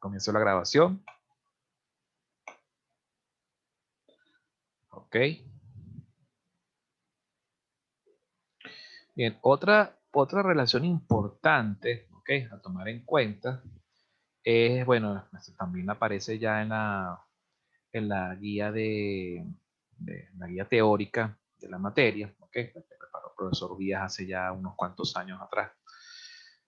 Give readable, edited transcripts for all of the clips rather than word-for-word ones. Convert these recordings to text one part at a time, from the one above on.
Comienzo la grabación. Ok. Bien, otra relación importante, ok, a tomar en cuenta es, bueno, esto también aparece ya en la guía de la guía teórica de la materia, ok, que preparó el profesor Díaz hace ya unos cuantos años atrás.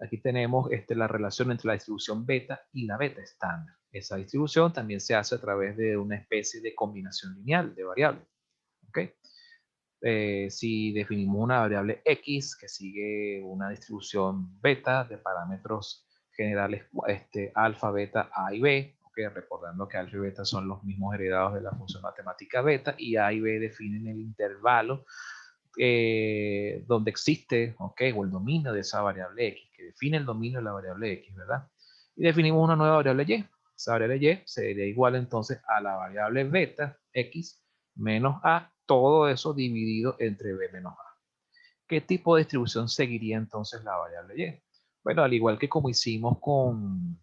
Aquí tenemos la relación entre la distribución beta y la beta estándar. Esa distribución también se hace a través de una especie de combinación lineal de variables, ok. Si definimos una variable x que sigue una distribución beta de parámetros generales alfa, beta, a y b, okay, recordando que alfa y beta son los mismos heredados de la función matemática beta, y a y b definen el intervalo donde existe, okay, o el dominio de esa variable x, que define el dominio de la variable x, ¿verdad? Y definimos una nueva variable y. Esa variable y sería igual entonces a la variable beta x menos a, todo eso dividido entre b menos a. ¿Qué tipo de distribución seguiría entonces la variable y? Bueno, al igual que como hicimos con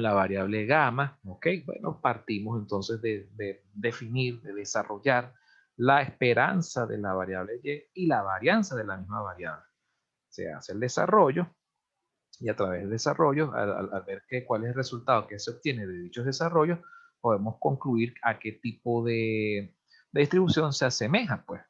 la variable gamma, ¿ok? Bueno, partimos entonces de definir, de desarrollar la esperanza de la variable y la varianza de la misma variable. Se hace el desarrollo y a través del desarrollo, al ver cuál es el resultado que se obtiene de dichos desarrollos, podemos concluir a qué tipo de distribución se asemeja, pues.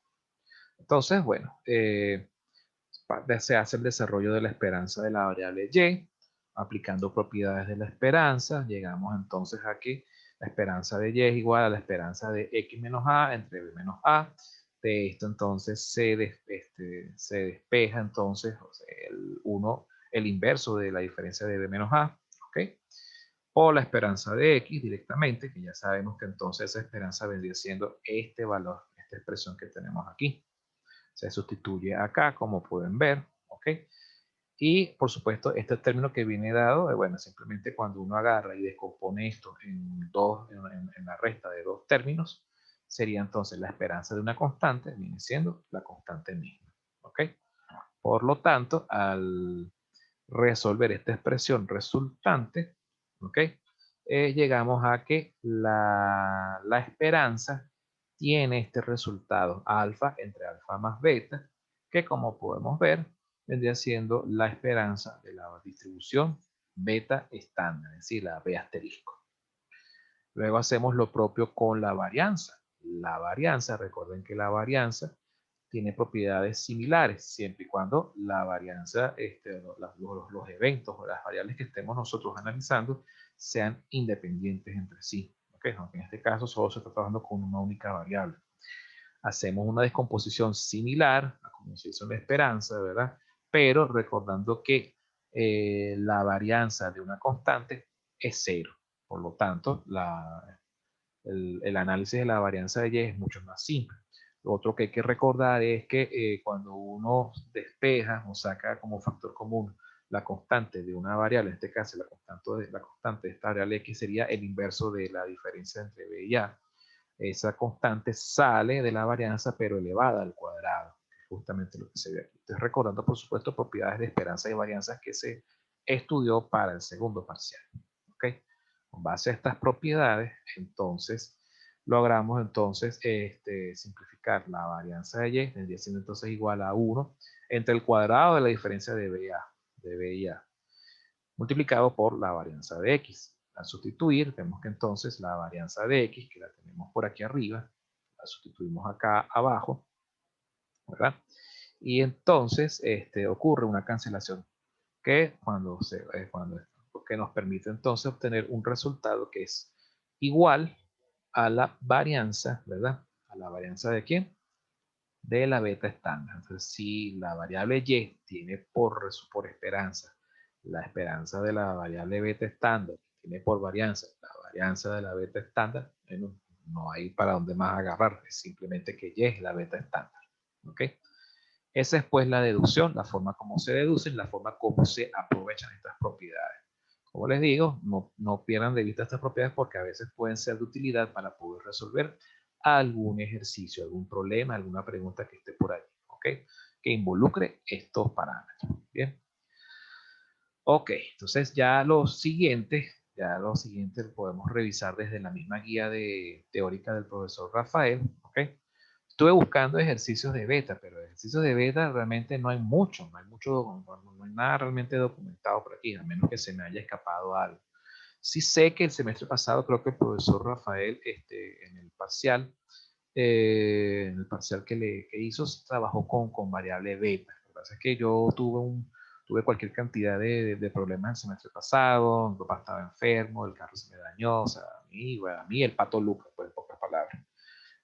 Entonces, bueno, se hace el desarrollo de la esperanza de la variable y, aplicando propiedades de la esperanza, llegamos entonces a que la esperanza de y es igual a la esperanza de x menos a entre b menos a. De esto entonces se despeja entonces, o sea, el inverso de la diferencia de b menos a, ¿ok? O la esperanza de x directamente, que ya sabemos que entonces esa esperanza vendría siendo este valor, esta expresión que tenemos aquí. Se sustituye acá, como pueden ver, ¿ok? Y, por supuesto, este término que viene dado, bueno, simplemente cuando uno agarra y descompone esto en la resta de dos términos, sería entonces la esperanza de una constante, viene siendo la constante misma, ¿ok? Por lo tanto, al resolver esta expresión resultante, ¿ok? Llegamos a que la esperanza tiene este resultado alfa entre alfa más beta, que como podemos ver, vendría siendo la esperanza de la distribución beta estándar, es decir, la B asterisco. Luego hacemos lo propio con la varianza. La varianza, recuerden que la varianza tiene propiedades similares, siempre y cuando la varianza, los eventos o las variables que estemos nosotros analizando sean independientes entre sí. ¿Okay? Aunque en este caso solo se está trabajando con una única variable. Hacemos una descomposición similar a como se hizo en la esperanza, ¿verdad? Pero recordando que la varianza de una constante es cero. Por lo tanto, el análisis de la varianza de y es mucho más simple. Lo otro que hay que recordar es que cuando uno despeja o saca como factor común la constante de una variable, en este caso la constante de esta variable x sería el inverso de la diferencia entre b y a. Esa constante sale de la varianza pero elevada al cuadrado, que es justamente lo que se ve aquí. Estoy recordando, por supuesto, propiedades de esperanza y varianzas que se estudió para el segundo parcial. ¿Ok? Con base a estas propiedades, entonces, logramos entonces simplificar la varianza de y, tendría siendo entonces igual a 1 entre el cuadrado de la diferencia de b y a, multiplicado por la varianza de x. Al sustituir, vemos que entonces la varianza de x, que la tenemos por aquí arriba, la sustituimos acá abajo, ¿verdad? Y entonces ocurre una cancelación que que nos permite entonces obtener un resultado que es igual a la varianza, ¿verdad? ¿A la varianza de quién? De la beta estándar. Entonces, si la variable y tiene por esperanza la esperanza de la variable beta estándar, tiene por varianza la varianza de la beta estándar, bueno, no hay para dónde más agarrar, es simplemente que y es la beta estándar. ¿Ok? Esa es pues la deducción, la forma como se deducen, la forma como se aprovechan estas propiedades. Como les digo, no pierdan de vista estas propiedades porque a veces pueden ser de utilidad para poder resolver algún ejercicio, algún problema, alguna pregunta que esté por ahí, ¿ok? Que involucre estos parámetros, ¿bien? Ok, entonces ya lo siguiente, ya lo siguiente lo podemos revisar desde la misma guía teórica del profesor Rafael, ¿ok? Estuve buscando ejercicios de beta, pero ejercicios de beta realmente no hay mucho, no hay nada realmente documentado por aquí, a menos que se me haya escapado algo. Sí sé que el semestre pasado creo que el profesor Rafael, en el parcial que hizo, trabajó con variable beta. Lo que pasa es que yo tuve cualquier cantidad de problemas el semestre pasado, mi papá estaba enfermo, el carro se me dañó, o sea, bueno, a mí el pato Lucas, pues, en pocas palabras.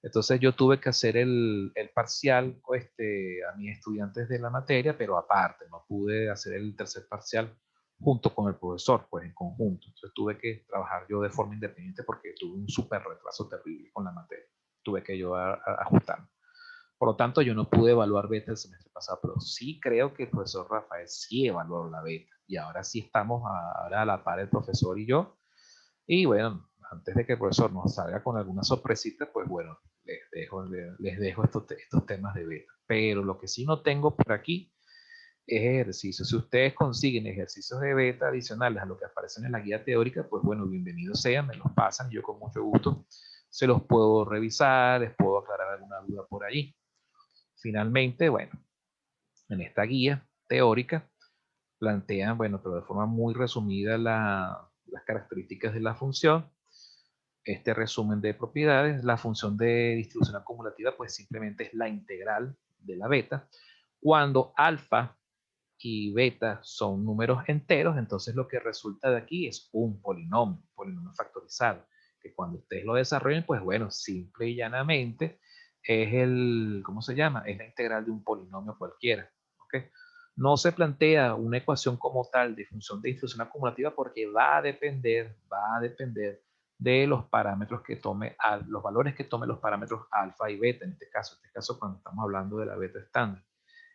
Entonces yo tuve que hacer el parcial a mis estudiantes de la materia, pero aparte, no pude hacer el tercer parcial junto con el profesor, pues en conjunto. Entonces tuve que trabajar yo de forma independiente porque tuve un súper retraso terrible con la materia. Tuve que yo ajustarme. Por lo tanto, yo no pude evaluar beta el semestre pasado, pero sí creo que el profesor Rafael sí evaluó la beta. Y ahora sí estamos ahora a la par el profesor y yo. Y bueno, antes de que el profesor nos salga con alguna sorpresita, pues bueno, les dejo estos temas de beta. Pero lo que sí no tengo por aquí es ejercicios. Si ustedes consiguen ejercicios de beta adicionales a lo que aparecen en la guía teórica, pues bueno, bienvenidos sean, me los pasan, yo con mucho gusto se los puedo revisar, les puedo aclarar alguna duda por allí. Finalmente, bueno, en esta guía teórica plantean, bueno, pero de forma muy resumida las características de la función, este resumen de propiedades. La función de distribución acumulativa pues simplemente es la integral de la beta. Cuando alfa y beta son números enteros, entonces lo que resulta de aquí es un polinomio factorizado, que cuando ustedes lo desarrollen, pues bueno, simple y llanamente es ¿cómo se llama? Es la integral de un polinomio cualquiera, ¿ok? No se plantea una ecuación como tal de función de distribución acumulativa porque va a depender de los parámetros que tome, los valores que tome los parámetros alfa y beta, en este caso cuando estamos hablando de la beta estándar.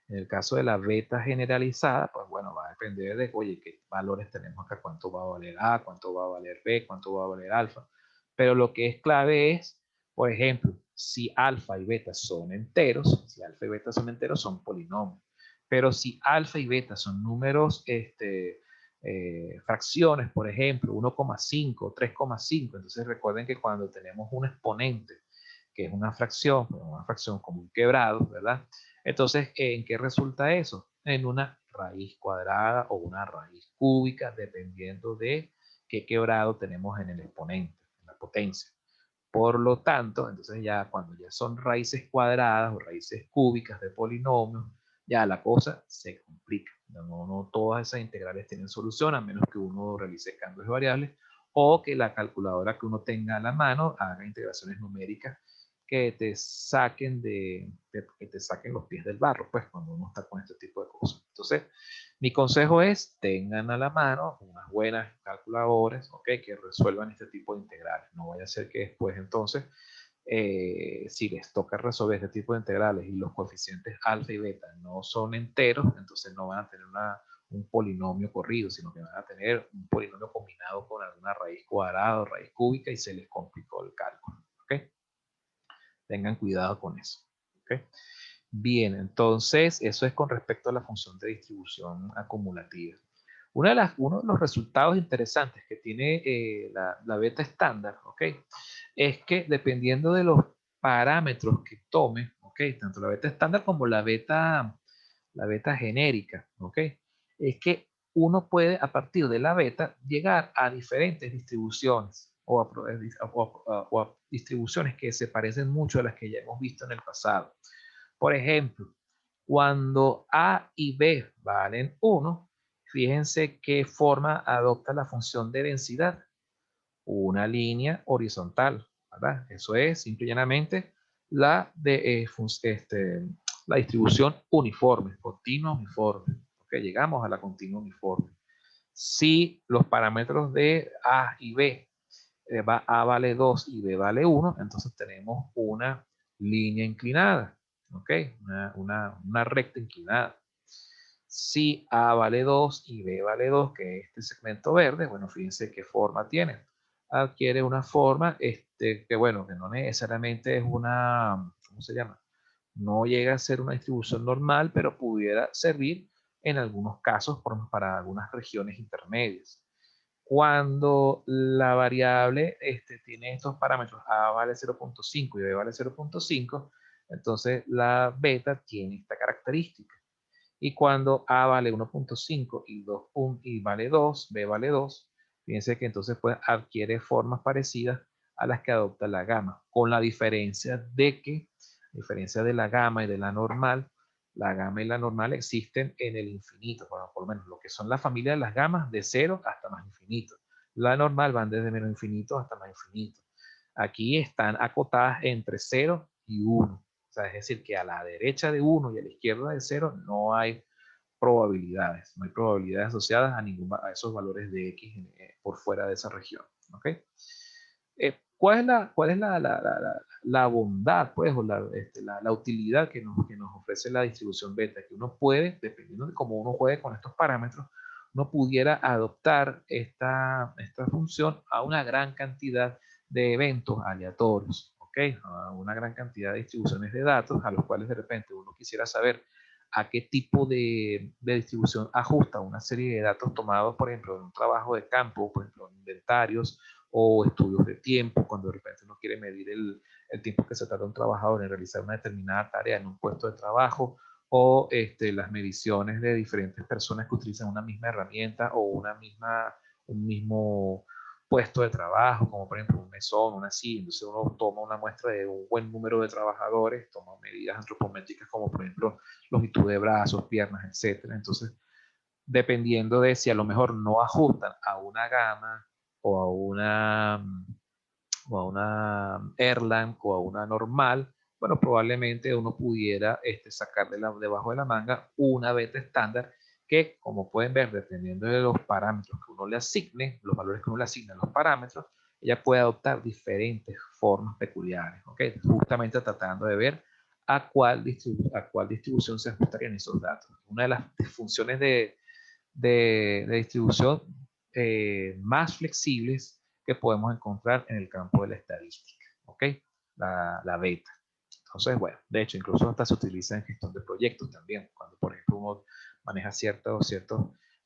En el caso de la beta generalizada, pues bueno, va a depender de, oye, qué valores tenemos acá, cuánto va a valer A, cuánto va a valer B, cuánto va a valer alfa. Pero lo que es clave es, por ejemplo, si alfa y beta son enteros, son polinomios. Pero si alfa y beta son números, fracciones, por ejemplo, 1,5, 3,5, entonces recuerden que cuando tenemos un exponente, que es una fracción como un quebrado, ¿verdad? Entonces, ¿en qué resulta eso? En una raíz cuadrada o una raíz cúbica, dependiendo de qué quebrado tenemos en el exponente, en la potencia. Por lo tanto, entonces ya cuando ya son raíces cuadradas o raíces cúbicas de polinomios, ya la cosa se complica. No todas esas integrales tienen solución, a menos que uno realice cambios de variables o que la calculadora que uno tenga a la mano haga integraciones numéricas que te saquen que te saquen los pies del barro, pues cuando uno está con este tipo de cosas. Entonces, mi consejo es, tengan a la mano unas buenas calculadoras, ¿ok? Que resuelvan este tipo de integrales. No vaya a ser que después, entonces, si les toca resolver este tipo de integrales y los coeficientes alfa y beta no son enteros, entonces no van a tener un polinomio corrido, sino que van a tener un polinomio combinado con alguna raíz cuadrada o raíz cúbica y se les complicó el cálculo, ¿ok? Tengan cuidado con eso, ¿ok? Bien, entonces eso es con respecto a la función de distribución acumulativa. Uno de los resultados interesantes que tiene la beta estándar, ¿ok? Es que dependiendo de los parámetros que tome, ¿ok? Tanto la beta estándar como la beta genérica, ¿ok? Es que uno puede a partir de la beta llegar a diferentes distribuciones o a distribuciones que se parecen mucho a las que ya hemos visto en el pasado. Por ejemplo, cuando A y B valen 1, fíjense qué forma adopta la función de densidad. Una línea horizontal, ¿verdad? Eso es simple y llanamente la distribución uniforme, continua uniforme. Ok, llegamos a la continua uniforme. Si los parámetros de A y B, A vale 2 y B vale 1, entonces tenemos una línea inclinada, ¿ok? Una recta inclinada. Si A vale 2 y B vale 2, que es este segmento verde, bueno, fíjense qué forma tiene. Adquiere una forma que, bueno, que no necesariamente es ¿cómo se llama? No llega a ser una distribución normal, pero pudiera servir en algunos casos para algunas regiones intermedias. Cuando la variable tiene estos parámetros, A vale 0.5 y B vale 0.5, entonces la beta tiene esta característica. Y cuando A vale 1.5 y vale 2, B vale 2, fíjense que entonces pues adquiere formas parecidas a las que adopta la gama, con la diferencia de que, a diferencia de la gama y de la gama y la normal existen en el infinito, bueno, por lo menos lo que son la familia de las gamas de 0 hasta más infinito. La normal van desde menos infinito hasta más infinito. Aquí están acotadas entre 0 y 1. O sea, es decir, que a la derecha de 1 y a la izquierda de 0 no hay probabilidades. No hay probabilidades asociadas a esos valores de X por fuera de esa región. ¿Ok? ¿Cuál es la bondad, pues, o la utilidad que nos ofrece la distribución beta? Que uno puede, dependiendo de cómo uno juegue con estos parámetros, uno pudiera adoptar esta función a una gran cantidad de eventos aleatorios, ¿ok? A una gran cantidad de distribuciones de datos a los cuales de repente uno quisiera saber a qué tipo de distribución ajusta una serie de datos tomados, por ejemplo, en un trabajo de campo, por ejemplo, en inventarios o estudios de tiempo, cuando de repente uno quiere medir el tiempo que se tarda un trabajador en realizar una determinada tarea en un puesto de trabajo, o las mediciones de diferentes personas que utilizan una misma herramienta o un mismo puesto de trabajo, como por ejemplo un mesón, una silla. Entonces uno toma una muestra de un buen número de trabajadores, toma medidas antropométricas como por ejemplo longitud de brazos, piernas, etcétera. Entonces, dependiendo de si a lo mejor no ajustan a una gama o a una Erlang o a una normal, bueno, probablemente uno pudiera sacar debajo de la manga una beta estándar que, como pueden ver, dependiendo de los parámetros que uno le asigne, los valores que uno le asigna a los parámetros, ella puede adoptar diferentes formas peculiares, ¿ok? Justamente tratando de ver a cuál distribución se ajustarían esos datos. Una de las funciones de distribución más flexibles que podemos encontrar en el campo de la estadística, ¿ok? La beta. Entonces, bueno, de hecho, incluso hasta se utiliza en gestión de proyectos también, cuando por ejemplo uno maneja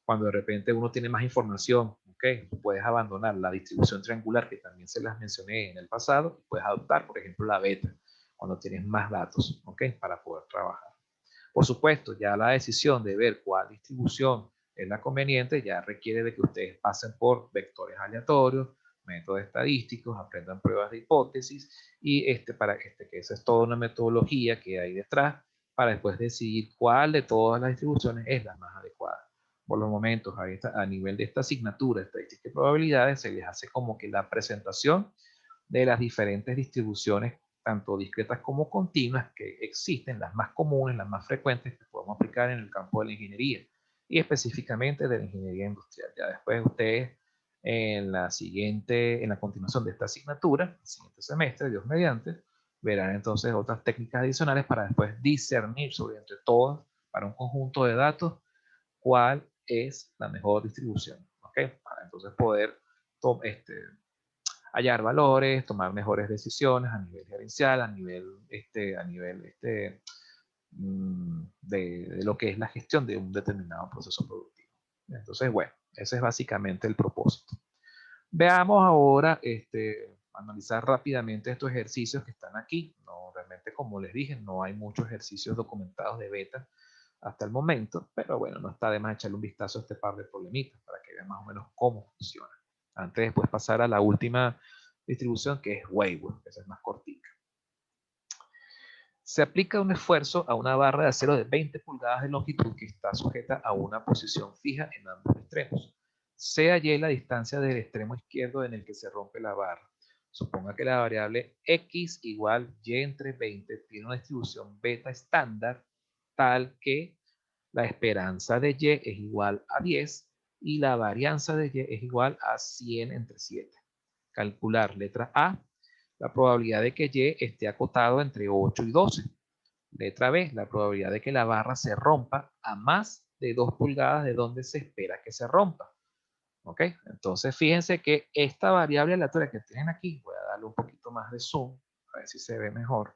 cuando de repente uno tiene más información, ¿ok? Puedes abandonar la distribución triangular que también se las mencioné en el pasado y puedes adoptar, por ejemplo, la beta, cuando tienes más datos, ¿ok? Para poder trabajar. Por supuesto, ya la decisión de ver cuál distribución es la conveniente ya requiere de que ustedes pasen por vectores aleatorios, métodos estadísticos, aprendan pruebas de hipótesis y que esa es toda una metodología que hay detrás para después decidir cuál de todas las distribuciones es la más adecuada. Por los momentos, a nivel de esta asignatura, estadística y probabilidades, se les hace como que la presentación de las diferentes distribuciones, tanto discretas como continuas, que existen, las más comunes, las más frecuentes que podemos aplicar en el campo de la ingeniería y específicamente de la ingeniería industrial. Ya después ustedes en la continuación de esta asignatura, el siguiente semestre, Dios mediante, verán entonces otras técnicas adicionales para después discernir sobre entre todas, para un conjunto de datos, cuál es la mejor distribución, ¿ok? Para entonces poder hallar valores, tomar mejores decisiones a nivel gerencial, de lo que es la gestión de un determinado proceso productivo. Entonces, bueno, ese es básicamente el propósito. Veamos ahora, analizar rápidamente estos ejercicios que están aquí. No, realmente, como les dije, no hay muchos ejercicios documentados de beta hasta el momento, pero bueno, no está de más echarle un vistazo a este par de problemitas para que vean más o menos cómo funciona. Antes de después pasar a la última distribución, que es Weibull, que es más cortica. Se aplica un esfuerzo a una barra de acero de 20 pulgadas de longitud que está sujeta a una posición fija en ambos extremos. Sea y la distancia del extremo izquierdo en el que se rompe la barra. Suponga que la variable x igual y entre 20 tiene una distribución beta estándar tal que la esperanza de y es igual a 10 y la varianza de y es igual a 100 entre 7. Calcular letra A, la probabilidad de que y esté acotado entre 8 y 12. Letra B, la probabilidad de que la barra se rompa a más de 2 pulgadas de donde se espera que se rompa. ¿Ok? Entonces fíjense que esta variable aleatoria que tienen aquí, voy a darle un poquito más de zoom, a ver si se ve mejor.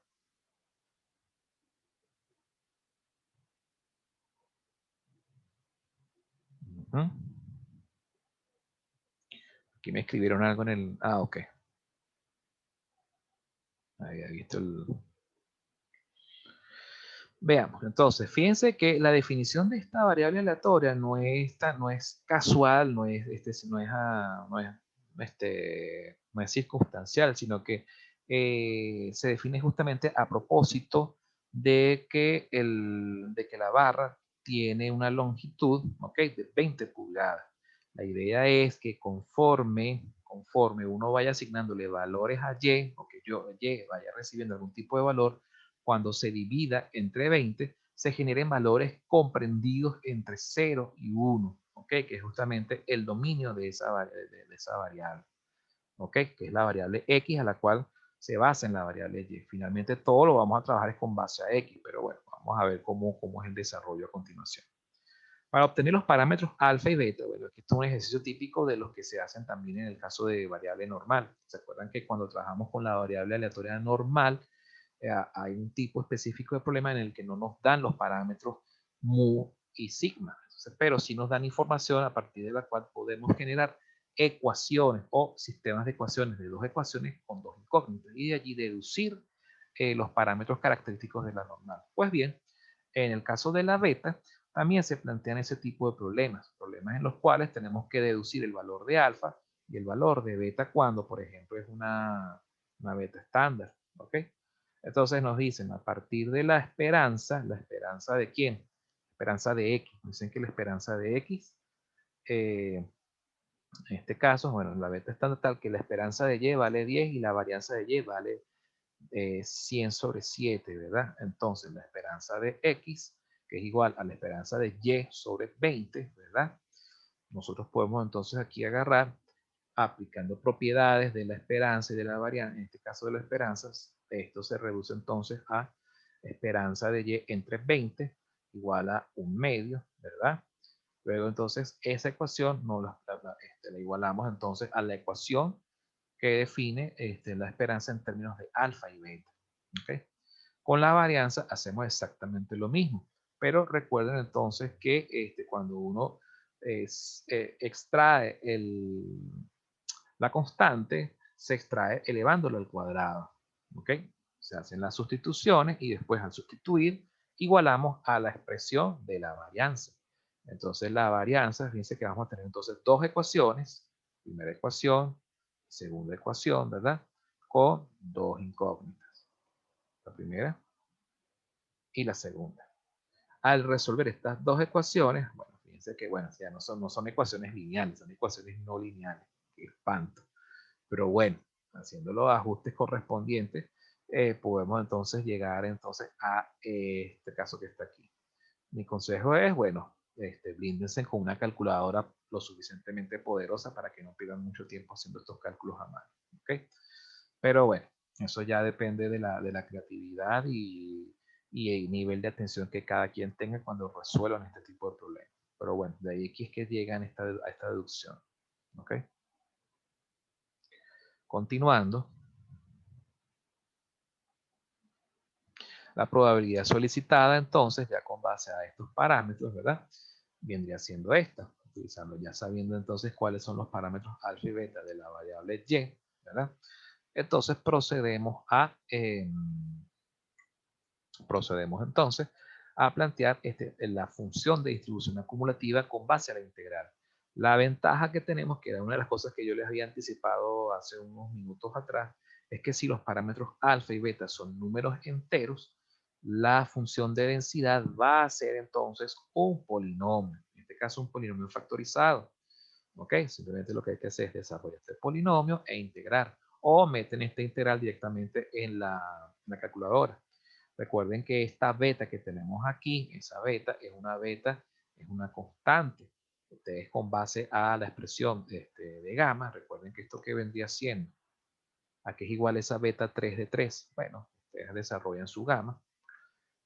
Aquí me escribieron algo en el... Ah, ok. Había visto el... Veamos, entonces, fíjense que la definición de esta variable aleatoria no es casual, no es circunstancial, sino que se define justamente a propósito de que la barra tiene una longitud, ¿ok? De 20 pulgadas. La idea es que conforme uno vaya asignándole valores a y, o que y vaya recibiendo algún tipo de valor, cuando se divida entre 20, se generen valores comprendidos entre 0 y 1, ¿ok? Que es justamente el dominio de esa variable, ¿ok? Que es la variable x a la cual se basa en la variable y. Finalmente todo lo vamos a trabajar es con base a x, pero bueno, vamos a ver cómo es el desarrollo a continuación. Para obtener los parámetros alfa y beta, bueno, esto es un ejercicio típico de los que se hacen también en el caso de variable normal. ¿Se acuerdan que cuando trabajamos con la variable aleatoria normal, hay un tipo específico de problema en el que no nos dan los parámetros mu y sigma? Entonces, pero sí nos dan información a partir de la cual podemos generar ecuaciones o sistemas de ecuaciones de dos ecuaciones con dos incógnitas y de allí deducir los parámetros característicos de la normal. Pues bien, en el caso de la beta, también se plantean ese tipo de problemas en los cuales tenemos que deducir el valor de alfa y el valor de beta cuando, por ejemplo, es una beta estándar, ¿ok? Entonces nos dicen, a partir de ¿la esperanza de quién? La esperanza de X. Dicen que la esperanza de X, en este caso, bueno, la beta estándar tal que la esperanza de Y vale 10 y la varianza de Y vale 100 sobre 7, ¿verdad? Entonces la esperanza de X, que es igual a la esperanza de Y sobre 20, ¿verdad? Nosotros podemos entonces aquí agarrar, aplicando propiedades de la esperanza y de la varianza, en este caso de la esperanza, esto se reduce entonces a esperanza de Y entre 20 igual a un medio, ¿verdad? Luego entonces esa ecuación la igualamos entonces a la ecuación que define la esperanza en términos de alfa y beta. ¿Okay? Con la varianza hacemos exactamente lo mismo, pero recuerden entonces que cuando uno extrae la constante, se extrae elevándolo al cuadrado. ¿Ok? Se hacen las sustituciones y después al sustituir igualamos a la expresión de la varianza. Entonces la varianza, fíjense que vamos a tener entonces dos ecuaciones, primera ecuación, segunda ecuación, ¿verdad? Con dos incógnitas, la primera y la segunda. Al resolver estas dos ecuaciones, bueno, fíjense que bueno, ya no son ecuaciones lineales, son ecuaciones no lineales, qué espanto. Pero bueno, haciendo los ajustes correspondientes, podemos entonces llegar entonces a este caso que está aquí. Mi consejo es, bueno, blíndense con una calculadora lo suficientemente poderosa para que no pierdan mucho tiempo haciendo estos cálculos a mano. ¿Okay? Pero bueno, eso ya depende de la creatividad y el nivel de atención que cada quien tenga cuando resuelvan este tipo de problemas. Pero bueno, de ahí es que llegan a esta deducción. ¿Ok? Continuando, la probabilidad solicitada entonces, ya con base a estos parámetros, ¿verdad? Vendría siendo esta, utilizando ya sabiendo entonces cuáles son los parámetros alfa y beta de la variable y, ¿verdad? Entonces procedemos entonces a plantear la función de distribución acumulativa con base a la integral. La ventaja que tenemos, que era una de las cosas que yo les había anticipado hace unos minutos atrás, es que si los parámetros alfa y beta son números enteros, la función de densidad va a ser entonces un polinomio, en este caso un polinomio factorizado. ¿Ok? Simplemente lo que hay que hacer es desarrollar este polinomio e integrar. O meten esta integral directamente en la calculadora. Recuerden que esta beta que tenemos aquí, esa beta, es una constante. Ustedes con base a la expresión de gamma, recuerden que esto que vendría siendo, a que es igual a esa beta 3 de 3. Bueno, ustedes desarrollan su gamma.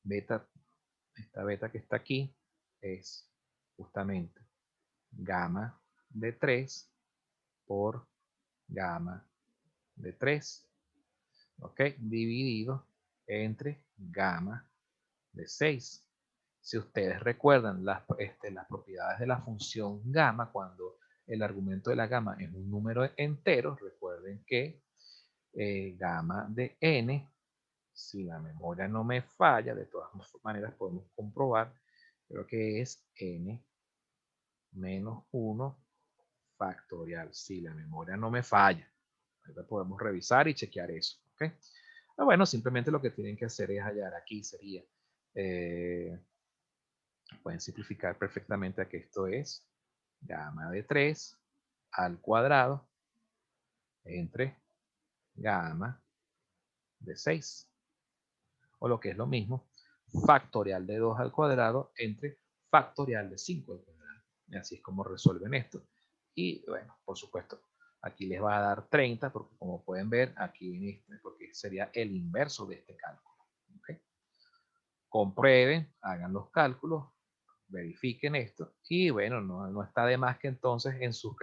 Esta beta que está aquí es justamente gamma de 3 por gamma de 3, ¿ok? Dividido entre gamma de 6. Si ustedes recuerdan las propiedades de la función gamma, cuando el argumento de la gama es un número entero, recuerden que gamma de n, si la memoria no me falla, de todas maneras podemos comprobar, creo que es n menos 1 factorial, si la memoria no me falla. Ahorita podemos revisar y chequear eso. ¿Okay? Bueno, simplemente lo que tienen que hacer es hallar aquí, sería, pueden simplificar perfectamente a que esto es gamma de 3 al cuadrado entre gamma de 6. O lo que es lo mismo, factorial de 2 al cuadrado entre factorial de 5 al cuadrado. Y así es como resuelven esto. Y bueno, por supuesto, aquí les va a dar 30, porque como pueden ver, aquí en este, porque sería el inverso de este cálculo. ¿Okay? Comprueben, hagan los cálculos, verifiquen esto y bueno, no está de más que entonces en su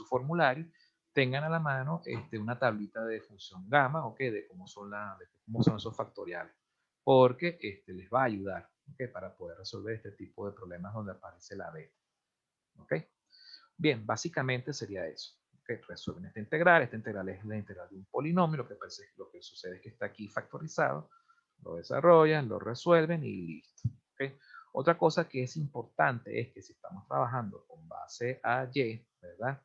formulario tengan a la mano una tablita de función gamma, ¿okay? De cómo son esos factoriales, porque les va a ayudar, ¿okay? Para poder resolver este tipo de problemas donde aparece la beta. ¿Okay? Bien, básicamente sería eso. ¿Okay? Resuelven esta integral es la integral de un polinomio, lo que sucede es que está aquí factorizado, lo desarrollan, lo resuelven y listo. ¿Okay? Otra cosa que es importante es que si estamos trabajando con base a y, ¿verdad?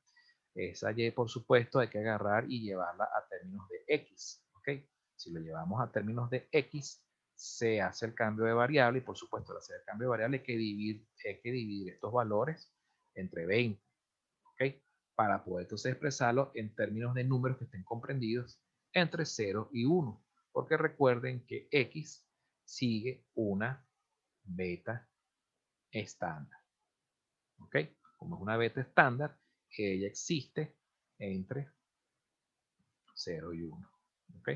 Esa y, por supuesto, hay que agarrar y llevarla a términos de x. ¿Okay? Si lo llevamos a términos de x, se hace el cambio de variable y, por supuesto, al hacer el cambio de variable hay que dividir estos valores entre 20. ¿Okay? Para poder entonces expresarlo en términos de números que estén comprendidos entre 0 y 1. Porque recuerden que x sigue una beta estándar. ¿Ok? Como es una beta estándar, ella existe entre 0 y 1. ¿Ok?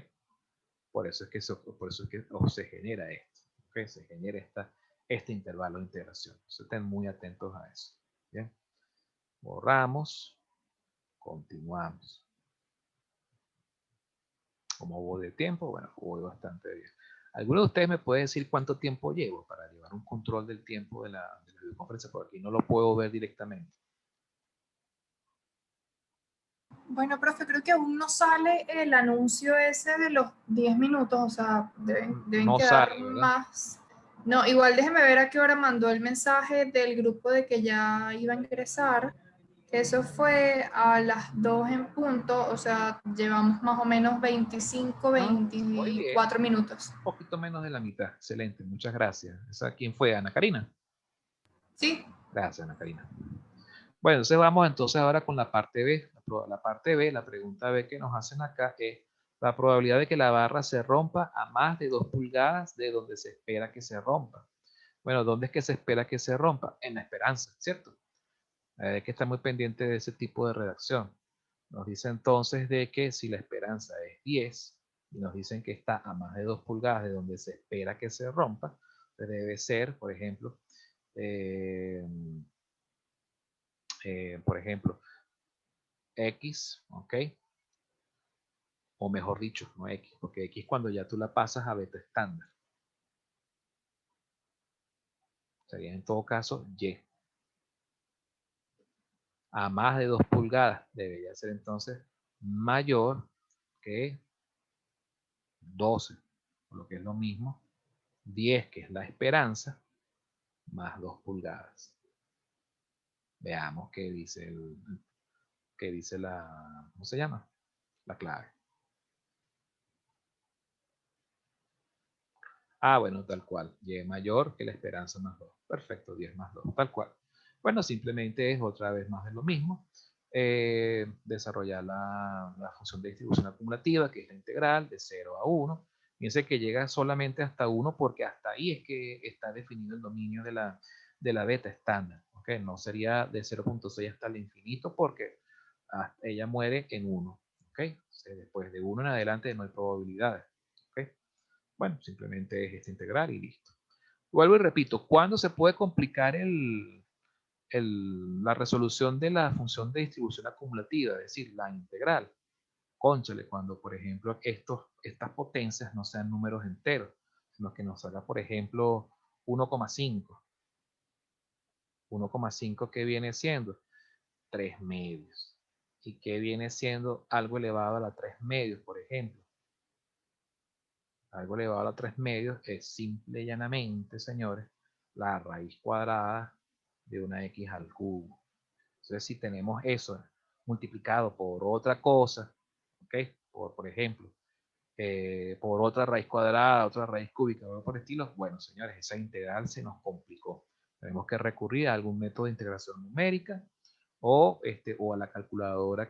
Por eso es que se genera esto. ¿Ok? Se genera este intervalo de integración. Entonces, estén muy atentos a eso. ¿Bien? Borramos. Continuamos. Como voy de tiempo, bueno, voy bastante bien. ¿Alguno de ustedes me puede decir cuánto tiempo llevo para llevar un control del tiempo de la videoconferencia? Porque aquí no lo puedo ver directamente. Bueno, profe, creo que aún no sale el anuncio ese de los 10 minutos, o sea, deben no quedar sale, más. No, igual déjeme ver a qué hora mandó el mensaje del grupo de que ya iba a ingresar, que eso fue a las 2 en punto, o sea, llevamos más o menos 25, Muy bien. 24 minutos. Un poquito menos de la mitad. Excelente, muchas gracias. ¿Esa quién fue? ¿Ana Karina? Sí. Gracias, Ana Karina. Bueno, entonces vamos entonces ahora con la parte B. La parte B, la pregunta B que nos hacen acá es la probabilidad de que la barra se rompa a más de 2 pulgadas de donde se espera que se rompa. Bueno, ¿dónde es que se espera que se rompa? En la esperanza, ¿cierto? Hay que estar muy pendiente de ese tipo de redacción. Nos dice entonces de que si la esperanza es 10 y nos dicen que está a más de 2 pulgadas de donde se espera que se rompa, pues debe ser, por ejemplo, X, ¿ok? O mejor dicho, no X, porque X cuando ya tú la pasas a beta estándar. Sería en todo caso Y. A más de 2 pulgadas debería ser entonces mayor que 12, por lo que es lo mismo, 10 que es la esperanza, más 2 pulgadas. Veamos qué dice ¿cómo se llama? La clave. Ah, bueno, tal cual. Y mayor que la esperanza más 2. Perfecto, 10 más 2, tal cual. Bueno, simplemente es otra vez más de lo mismo. Desarrollar la función de distribución acumulativa, que es la integral de 0 a 1. Fíjense que llega solamente hasta 1 porque hasta ahí es que está definido el dominio de la beta estándar. ¿Okay? No sería de 0.6 hasta el infinito porque ella muere en 1. ¿Okay? O sea, después de 1 en adelante no hay probabilidades. ¿Okay? Bueno, simplemente es esta integral y listo. Vuelvo y repito, ¿cuándo se puede complicar la resolución de la función de distribución acumulativa? Es decir, la integral. Cónchale, cuando, por ejemplo, estas potencias no sean números enteros, sino que nos salga, por ejemplo, 1,5. 1,5 que viene siendo 3 medios. ¿Y qué viene siendo algo elevado a la 3 medios, por ejemplo? Algo elevado a la 3 medios es simple y llanamente, señores, la raíz cuadrada de una x al cubo. Entonces, si tenemos eso multiplicado por otra cosa, ¿ok? Por ejemplo, por otra raíz cuadrada, otra raíz cúbica, o por estilo, bueno, señores, esa integral se nos complicó. Tenemos que recurrir a algún método de integración numérica o a la calculadora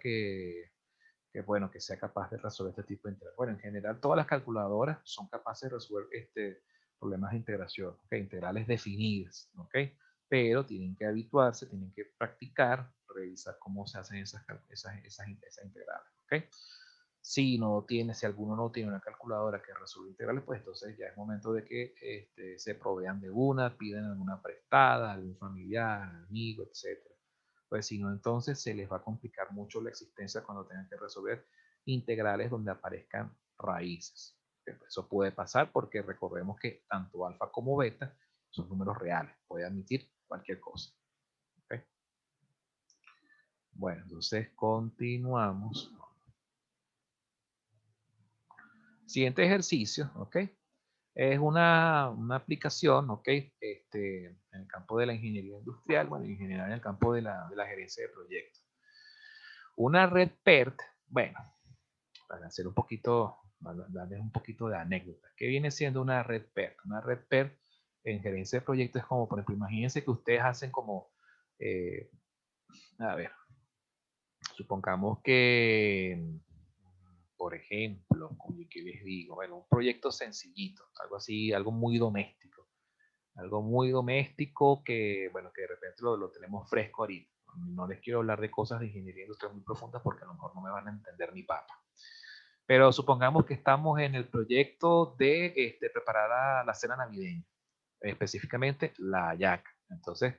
bueno, que sea capaz de resolver este tipo de integral. Bueno, en general todas las calculadoras son capaces de resolver problemas de integración, ¿ok? Integrales definidas, ¿ok? Pero tienen que habituarse, tienen que practicar, revisar cómo se hacen esas integrales, ¿ok? Si alguno no tiene una calculadora que resuelva integrales, pues entonces ya es momento de que se provean de una, piden alguna prestada, algún familiar, amigo, etcétera. Pues si no, entonces se les va a complicar mucho la existencia cuando tengan que resolver integrales donde aparezcan raíces. Eso puede pasar porque recordemos que tanto alfa como beta son números reales, puede admitir cualquier cosa. ¿Okay? Bueno, entonces continuamos. Siguiente ejercicio, ¿ok? Es una aplicación, ¿ok? En el campo de la ingeniería industrial, bueno, en general en el campo de la gerencia de proyectos. Una red PERT, bueno, para hacer darles un poquito de anécdota. ¿Qué viene siendo una red PERT? Una red PERT en gerencia de proyectos es como, por ejemplo, imagínense que ustedes hacen como, eh, a ver, supongamos que, por ejemplo, ¿qué les digo? Bueno, un proyecto sencillito, algo así, algo muy doméstico. Algo muy doméstico que, bueno, que de repente lo tenemos fresco ahorita. No les quiero hablar de cosas de ingeniería industrial muy profundas porque a lo mejor no me van a entender ni papa. Pero supongamos que estamos en el proyecto de preparar la cena navideña, específicamente la hallaca. Entonces,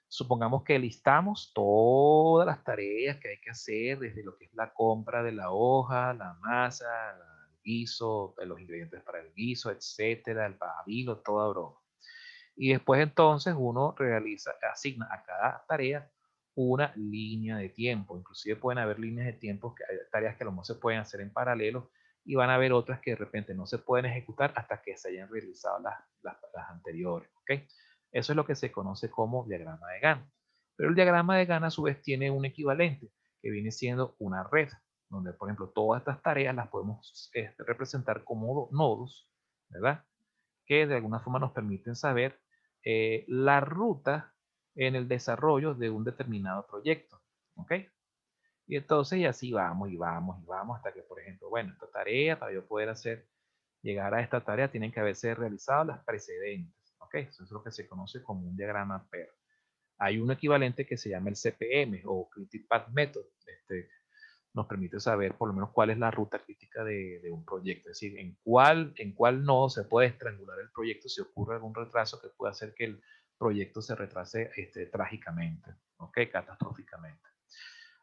supongamos que listamos todas las tareas que hay que hacer, desde lo que es la compra de la hoja, la masa, el guiso, los ingredientes para el guiso, etcétera, el pabilo, toda broma. Y después entonces uno asigna a cada tarea una línea de tiempo. Inclusive pueden haber líneas de tiempo, que hay tareas que a lo mejor se pueden hacer en paralelo y van a haber otras que de repente no se pueden ejecutar hasta que se hayan realizado las anteriores. ¿Okay? Eso es lo que se conoce como diagrama de Gantt. Pero el diagrama de Gantt a su vez tiene un equivalente que viene siendo una red, donde por ejemplo todas estas tareas las podemos representar como nodos, ¿verdad? Que de alguna forma nos permiten saber la ruta en el desarrollo de un determinado proyecto. ¿Ok? Y entonces y así vamos y vamos y vamos hasta que, por ejemplo, bueno, esta tarea, para yo poder llegar a esta tarea, tienen que haberse realizado las precedentes. ¿Ok? Eso es lo que se conoce como un diagrama PER. Hay un equivalente que se llama el CPM o Critic Path Method. Nos permite saber por lo menos cuál es la ruta crítica de un proyecto, es decir, en cuál nodo se puede estrangular el proyecto si ocurre algún retraso que pueda hacer que el proyecto se retrase trágicamente, ¿ok? Catastróficamente.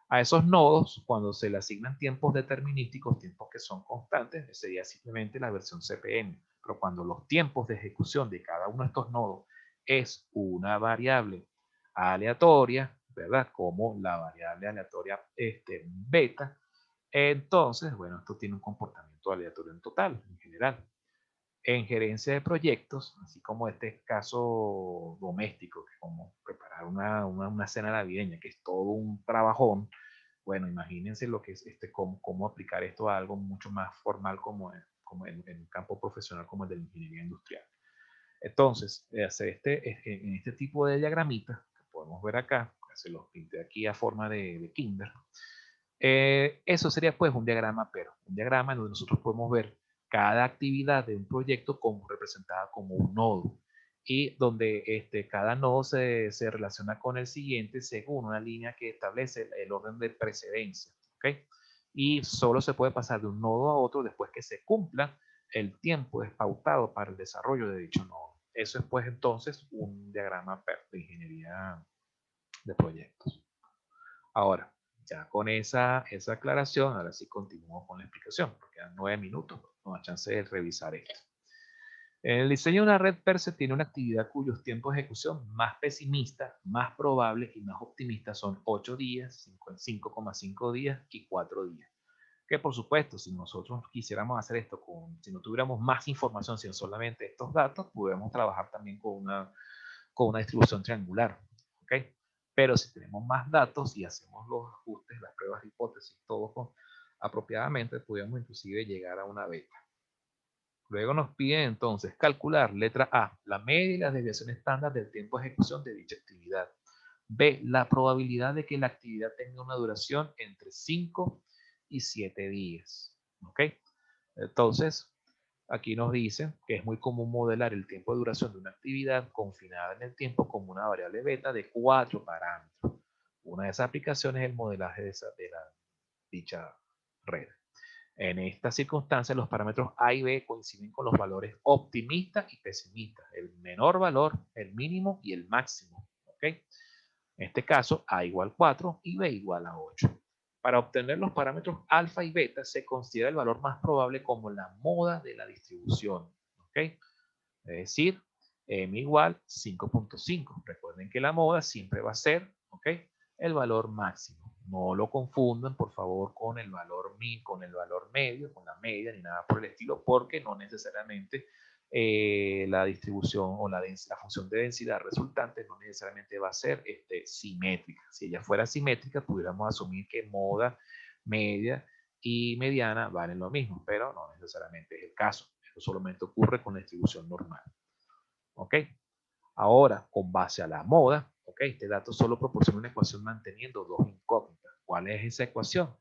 A esos nodos, cuando se le asignan tiempos determinísticos, tiempos que son constantes, sería simplemente la versión CPM. Pero cuando los tiempos de ejecución de cada uno de estos nodos es una variable aleatoria, ¿verdad? Como la variable aleatoria beta, entonces, bueno, esto tiene un comportamiento aleatorio en total, en general. En gerencia de proyectos, así como este caso doméstico, que es como preparar una cena navideña, que es todo un trabajón, bueno, imagínense lo que es cómo aplicar esto a algo mucho más formal como en un campo profesional como el de la ingeniería industrial. Entonces, en este tipo de diagramitas que podemos ver acá, se los pinté aquí a forma de Kinder, eso sería pues un diagrama, pero un diagrama en donde nosotros podemos ver cada actividad de un proyecto como representada como un nodo y donde cada nodo se relaciona con el siguiente según una línea que establece el orden de precedencia. ¿Okay? Y solo se puede pasar de un nodo a otro después que se cumpla el tiempo pautado para el desarrollo de dicho nodo. Eso es pues entonces un diagrama de ingeniería de proyectos. Ahora, ya con esa aclaración, ahora sí continúo con la explicación, porque quedan 9 minutos, no hay chance de revisar esto. El diseño de una red per se tiene una actividad cuyos tiempos de ejecución más pesimistas, más probables y más optimistas son 8 días, 5,5 días y 4 días. Que por supuesto, si nosotros quisiéramos hacer esto, si no tuviéramos más información, sino solamente estos datos, podemos trabajar también con una distribución triangular. ¿Ok? Pero si tenemos más datos y hacemos los ajustes, las pruebas de hipótesis, todo apropiadamente, podemos inclusive llegar a una beta. Luego nos pide entonces calcular, letra A, la media y la desviación estándar del tiempo de ejecución de dicha actividad. B, la probabilidad de que la actividad tenga una duración entre 5 y 7 días. ¿Ok? Entonces, aquí nos dice que es muy común modelar el tiempo de duración de una actividad confinada en el tiempo como una variable beta de 4 parámetros. Una de esas aplicaciones es el modelaje de dicha red. En esta circunstancia, los parámetros A y B coinciden con los valores optimistas y pesimistas, el menor valor, el mínimo y el máximo. ¿Ok? En este caso, A igual 4 y B igual a 8. Para obtener los parámetros alfa y beta, se considera el valor más probable como la moda de la distribución. ¿Ok? Es decir, M igual 5.5. Recuerden que la moda siempre va a ser, ¿ok?, el valor máximo. No lo confundan, por favor, con el valor con el valor medio, con la media, ni nada por el estilo, porque no necesariamente la distribución o la función de densidad resultante no necesariamente va a ser simétrica. Si ella fuera simétrica, pudiéramos asumir que moda, media y mediana valen lo mismo, pero no necesariamente es el caso. Eso solamente ocurre con la distribución normal. ¿Ok? Ahora, con base a la moda, ¿ok?, este dato solo proporciona una ecuación manteniendo dos incógnitas. ¿Cuál es esa ecuación?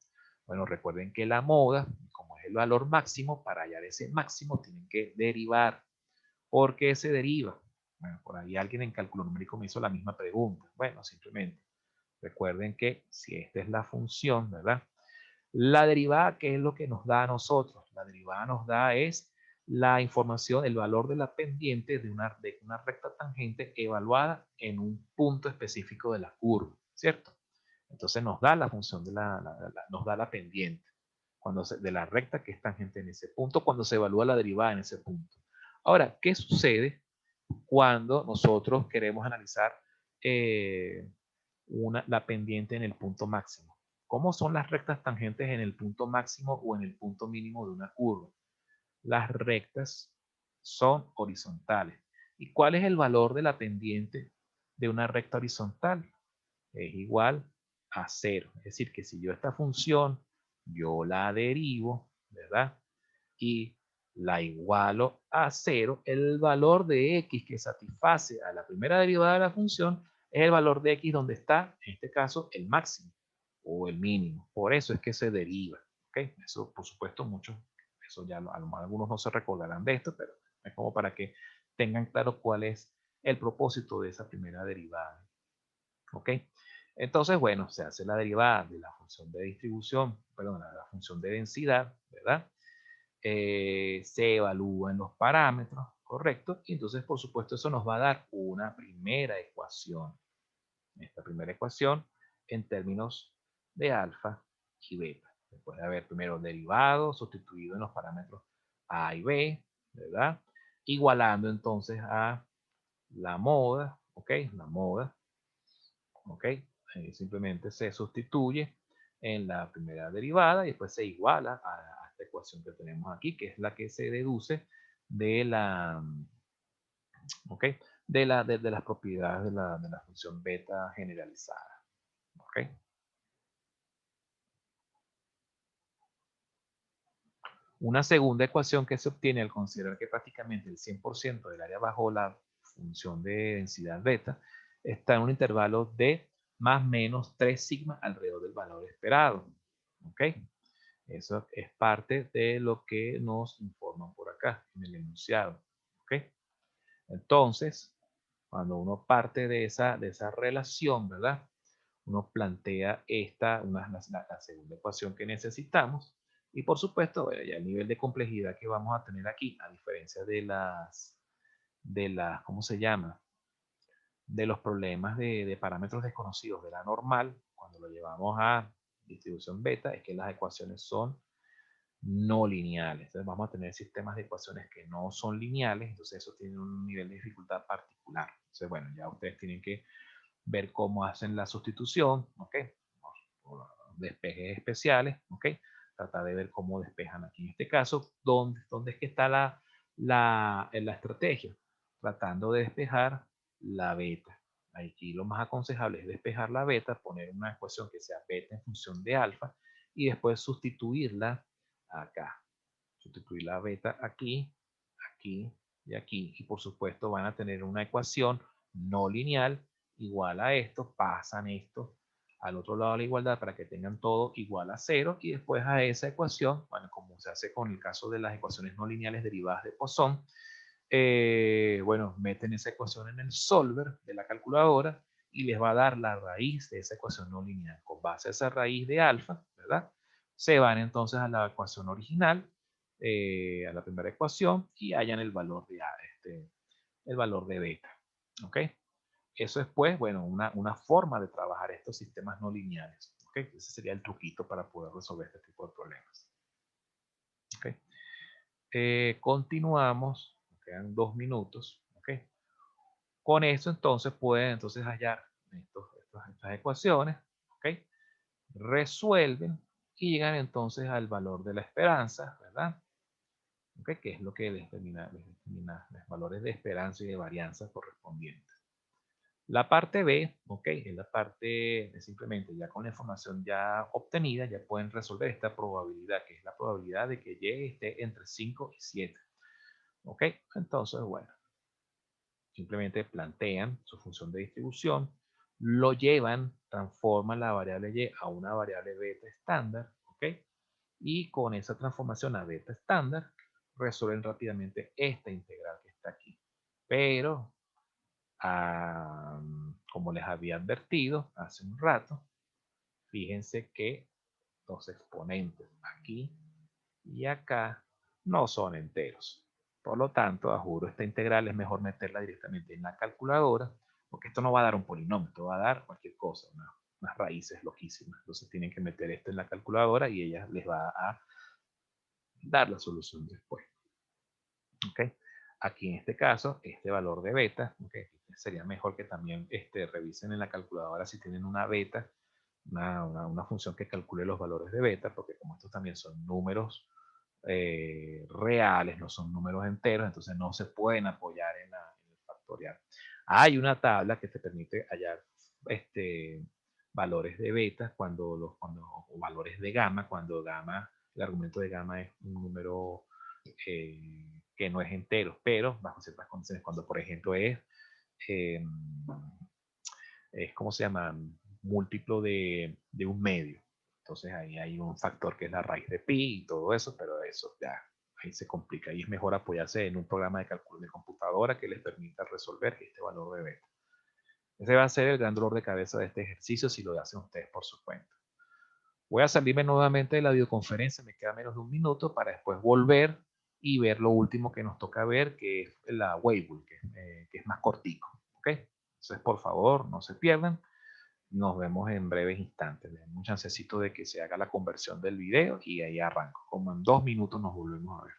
Bueno, recuerden que la moda, como es el valor máximo, para hallar ese máximo tienen que derivar. ¿Por qué se deriva? Bueno, por ahí alguien en cálculo numérico me hizo la misma pregunta. Bueno, simplemente recuerden que si esta es la función, ¿verdad? La derivada, ¿qué es lo que nos da a nosotros? La derivada nos da es la información, el valor de la pendiente de una recta tangente evaluada en un punto específico de la curva, ¿cierto? Entonces nos da la función nos da la pendiente de la recta que es tangente en ese punto cuando se evalúa la derivada en ese punto. Ahora, ¿qué sucede cuando nosotros queremos analizar eh, la pendiente en el punto máximo? ¿Cómo son las rectas tangentes en el punto máximo o en el punto mínimo de una curva? Las rectas son horizontales. ¿Y cuál es el valor de la pendiente de una recta horizontal? Es igual a 0. Es decir, que si yo esta función, yo la derivo, ¿verdad? Y la igualo a 0, el valor de x que satisface a la primera derivada de la función es el valor de x donde está, en este caso, el máximo o el mínimo. Por eso es que se deriva. ¿Okay? Eso, por supuesto, eso ya a lo mejor algunos no se recordarán de esto, pero es como para que tengan claro cuál es el propósito de esa primera derivada. ¿Ok? Entonces, bueno, se hace la derivada de la función de distribución, perdón, la función de densidad, ¿verdad? Se evalúan los parámetros, ¿correcto? Y entonces, por supuesto, eso nos va a dar una primera ecuación. Esta primera ecuación en términos de alfa y beta. Después de haber primero derivado, sustituido en los parámetros A y B, ¿verdad? Igualando entonces a la moda, ¿ok? La moda, ¿ok? Simplemente se sustituye en la primera derivada y después se iguala a esta ecuación que tenemos aquí, que es la que se deduce de la, ¿ok?, de las propiedades de la función beta generalizada. ¿Ok? Una segunda ecuación que se obtiene al considerar que prácticamente el 100% del área bajo la función de densidad beta está en un intervalo de más o menos 3 sigma alrededor del valor esperado. ¿Ok? Eso es parte de lo que nos informan por acá en el enunciado. ¿Ok? Entonces, cuando uno parte de esa relación, ¿verdad? Uno plantea la segunda ecuación que necesitamos y por supuesto, bueno, ya el nivel de complejidad que vamos a tener aquí, a diferencia de las, ¿cómo se llama? De los problemas de parámetros desconocidos de la normal, cuando lo llevamos a distribución beta, es que las ecuaciones son no lineales. Entonces vamos a tener sistemas de ecuaciones que no son lineales, entonces eso tiene un nivel de dificultad particular. Entonces, bueno, ya ustedes tienen que ver cómo hacen la sustitución, ¿ok? Por despejes especiales, ¿ok? Tratar de ver cómo despejan aquí. En este caso, ¿dónde es que está la estrategia? Tratando de despejar la beta. Aquí lo más aconsejable es despejar la beta, poner una ecuación que sea beta en función de alfa y después sustituirla acá. Sustituir la beta aquí, aquí y aquí. Y por supuesto van a tener una ecuación no lineal igual a esto, pasan esto al otro lado de la igualdad para que tengan todo igual a 0 y después a esa ecuación, bueno, como se hace con el caso de las ecuaciones no lineales derivadas de Poisson, bueno, meten esa ecuación en el solver de la calculadora y les va a dar la raíz de esa ecuación no lineal. Con base a esa raíz de alfa, ¿verdad? Se van entonces a la ecuación original, a la primera ecuación y hallan el valor de, el valor de beta. ¿Ok? Eso es, pues, bueno, una forma de trabajar estos sistemas no lineales. ¿Ok? Ese sería el truquito para poder resolver este tipo de problemas. ¿Ok? Continuamos, quedan 2 minutos. ¿Ok? Con eso entonces pueden entonces hallar estas ecuaciones. ¿Ok? Resuelven y llegan entonces al valor de la esperanza, ¿verdad? ¿Ok? Que es lo que determina los valores de esperanza y de varianza correspondientes. La parte B, ok, es la parte de simplemente ya con la información ya obtenida, ya pueden resolver esta probabilidad, que es la probabilidad de que Y esté entre 5 y 7. Ok, entonces, bueno, simplemente plantean su función de distribución, lo llevan, transforman la variable Y a una variable beta estándar, ok, y con esa transformación a beta estándar, resuelven rápidamente esta integral que está aquí. Pero como les había advertido hace un rato, fíjense que los exponentes aquí y acá no son enteros. Por lo tanto, a juro, esta integral es mejor meterla directamente en la calculadora, porque esto no va a dar un polinomio, esto va a dar cualquier cosa, unas raíces loquísimas. Entonces tienen que meter esto en la calculadora y ella les va a dar la solución después. ¿Ok? Aquí en este caso, este valor de beta, ¿okay? Sería mejor que también revisen en la calculadora si tienen una beta, una función que calcule los valores de beta, porque como estos también son números reales, no son números enteros, entonces no se pueden apoyar en el factorial. Hay una tabla que te permite hallar valores de beta o valores de gamma, cuando gamma, el argumento de gamma es un número que no es entero, pero bajo ciertas condiciones, cuando por ejemplo eh, ¿cómo se llama? Múltiplo de un medio. Entonces ahí hay un factor que es la raíz de pi y todo eso, pero eso ya ahí se complica y es mejor apoyarse en un programa de cálculo de computadora que les permita resolver este valor de beta. Ese va a ser el gran dolor de cabeza de este ejercicio si lo hacen ustedes por su cuenta. Voy a salirme nuevamente de la videoconferencia, me queda menos de un minuto para después volver y ver lo último que nos toca ver, que es la Weibull, que es más cortico. ¿Ok? Entonces, por favor, no se pierdan. Nos vemos en breves instantes. Den un chancecito de que se haga la conversión del video y ahí arranco. Como en 2 minutos nos volvemos a ver.